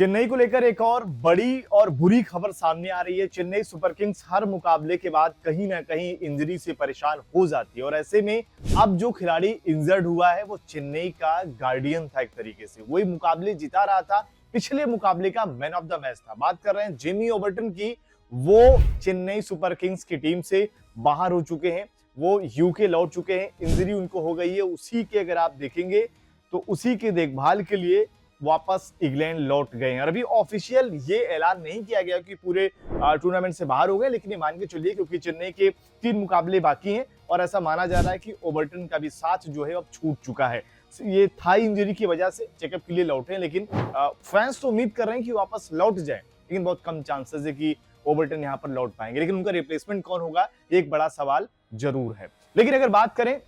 चेन्नई को लेकर एक और बड़ी और बुरी खबर सामने आ रही है। चेन्नई सुपर किंग्स हर मुकाबले के बाद कहीं ना कहीं इंजरी से परेशान हो जाती है और ऐसे में अब जो खिलाड़ी इंजर्ड हुआ है वो चेन्नई का गार्डियन था। एक तरीके से वही मुकाबले जिता रहा था, पिछले मुकाबले का मैन ऑफ द मैच था। बात कर रहे हैं जेमी ओबर्टन की। वो चेन्नई सुपर किंग्स की टीम से बाहर हो चुके हैं, वो यूके लौट चुके हैं। इंजरी उनको हो गई है, उसी के अगर आप देखेंगे तो उसी की देखभाल के लिए वापस इंग्लैंड लौट गए हैं। और अभी ऑफिशियल ये ऐलान नहीं किया गया कि पूरे टूर्नामेंट से बाहर हो गए, लेकिन ये मान के चलिए क्योंकि चेन्नई के 3 मुकाबले बाकी हैं और ऐसा माना जा रहा है कि ओबर्टन का भी साथ जो है अब छूट चुका है। ये थाई इंजरी की वजह से चेकअप के लिए लौटे हैं, लेकिन फैंस तो उम्मीद कर रहे हैं कि वापस लौट जाए, लेकिन बहुत कम चांसेस है कि ओबर्टन यहाँ पर लौट पाएंगे। लेकिन उनका रिप्लेसमेंट कौन होगा, एक बड़ा सवाल जरूर है। लेकिन अगर बात करें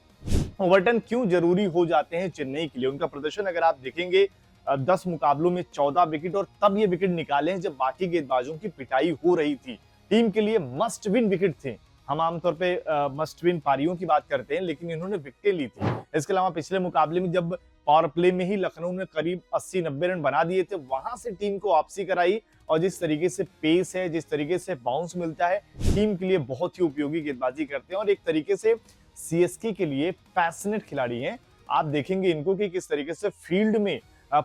ओबर्टन क्यों जरूरी हो जाते हैं चेन्नई के लिए, उनका प्रदर्शन अगर आप देखेंगे 10 मुकाबलों में 14 विकेट, और तब ये विकेट निकाले हैं जब बाकी गेंदबाजों की पिटाई हो रही थी। टीम के लिए मस्ट विन विकेट थे। हम आमतौर पे मस्ट विन पारियों की बात करते हैं, लेकिन इन्होंने विकेटें ली थी। इसके अलावा पिछले मुकाबले में जब पावर प्ले में ही लखनऊ ने करीब 80-90 रन बना दिए थे, वहां से टीम को वापसी कराई। और जिस तरीके से पेस है, जिस तरीके से बाउंस मिलता है, टीम के लिए बहुत ही उपयोगी गेंदबाजी करते हैं और एक तरीके से सीएसके के लिए पैशनेट खिलाड़ी हैं। आप देखेंगे इनको कि किस तरीके से फील्ड में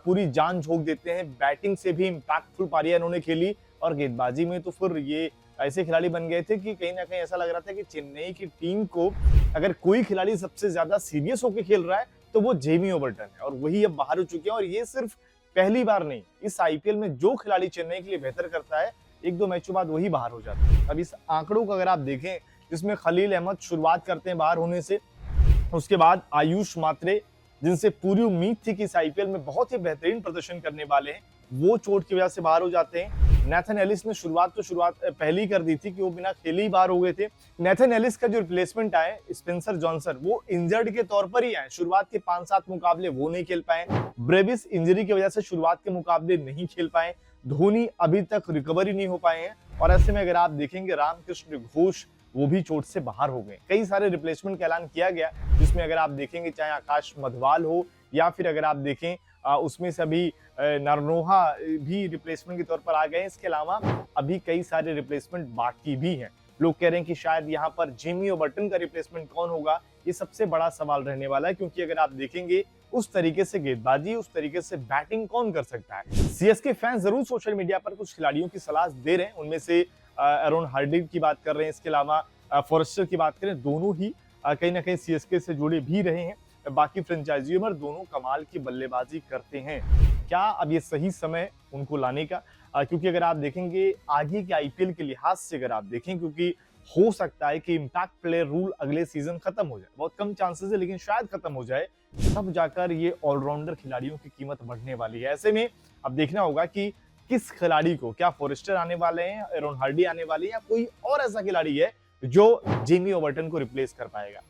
पूरी जान झोंक देते हैं। बैटिंग से भी इंपैक्टफुल पारियां इन्होंने खेली और गेंदबाजी में तो फिर ये ऐसे खिलाड़ी बन गए थे कि कहीं ना कहीं ऐसा लग रहा था कि चेन्नई की टीम को अगर कोई खिलाड़ी सबसे ज्यादा सीरियस होकर खेल रहा है तो वो जेमी ओबर्टन है, और वही अब बाहर हो चुके हैं। और ये सिर्फ पहली बार नहीं, इस आईपीएल में जो खिलाड़ी चेन्नई के लिए बेहतर करता है, 1-2 मैचों बाद वही बाहर हो जाता है। अब इस आंकड़ों को अगर आप देखें, जिसमें खलील अहमद शुरुआत करते हैं बाहर होने से, उसके बाद आयुष मात्रे, जिनसे पूरी उम्मीद थी कि इस आईपीएल में बहुत ही बेहतरीन प्रदर्शन करने वाले हैं, वो चोट की वजह से बाहर हो जाते हैं। नेथन एलिस ने शुरुआत पहले ही कर दी थी कि वो बिना खेले ही बाहर हो गए थे। नेथन एलिस का जो रिप्लेसमेंट आए स्पेंसर जॉनसन, वो इंजर्ड के तौर पर ही आए। शुरुआत के 5-7 मुकाबले वो नहीं खेल पाए। ब्रेविस इंजरी की वजह से शुरुआत के मुकाबले नहीं खेल पाए। धोनी अभी तक रिकवरी नहीं हो पाए हैं। और ऐसे में अगर आप देखेंगे रामकृष्ण घोष, वो भी चोट से बाहर हो गए। कई सारे रिप्लेसमेंट का ऐलान किया गया, जिसमें अगर आप देखेंगे चाहे आकाश मधवाल हो या फिर अगर आप देखें उसमें से अभी नरनोहा भी रिप्लेसमेंट के तौर पर आ गए। इसके अलावा अभी कई सारे रिप्लेसमेंट बाकी भी हैं। लोग कह रहे हैं कि शायद यहाँ पर जेमी ओबर्टन का रिप्लेसमेंट कौन होगा, ये सबसे बड़ा सवाल रहने वाला है, क्योंकि अगर आप देखेंगे उस तरीके से गेंदबाजी, उस तरीके से बैटिंग कौन कर सकता है। सीएसके फैंस जरूर सोशल मीडिया पर कुछ खिलाड़ियों की सलाह दे रहे हैं, उनमें से एरोन हार्डिंग की बात कर रहे हैं। इसके अलावा फॉरेस्टर की बात करें, दोनों ही कहीं ना कहीं सीएसके से जुड़े भी रहे हैं। बाकी फ्रेंचाइजियों में दोनों कमाल की बल्लेबाजी करते हैं। क्या अब ये सही समय उनको लाने का, क्योंकि अगर आप देखेंगे आगे के आईपीएल के लिहाज से अगर आप देखें, क्योंकि हो सकता है कि इम्पैक्ट प्लेयर रूल अगले सीजन खत्म हो जाए, बहुत कम चांसेस है लेकिन शायद खत्म हो जाए, तब जाकर ये ऑलराउंडर खिलाड़ियों की कीमत बढ़ने वाली है। ऐसे में अब देखना होगा कि किस खिलाड़ी को, क्या फॉरेस्टर आने वाले हैं, एरोन हार्डी आने वाले हैं, या कोई और ऐसा खिलाड़ी है जो जेमी ओबर्टन को रिप्लेस कर पाएगा।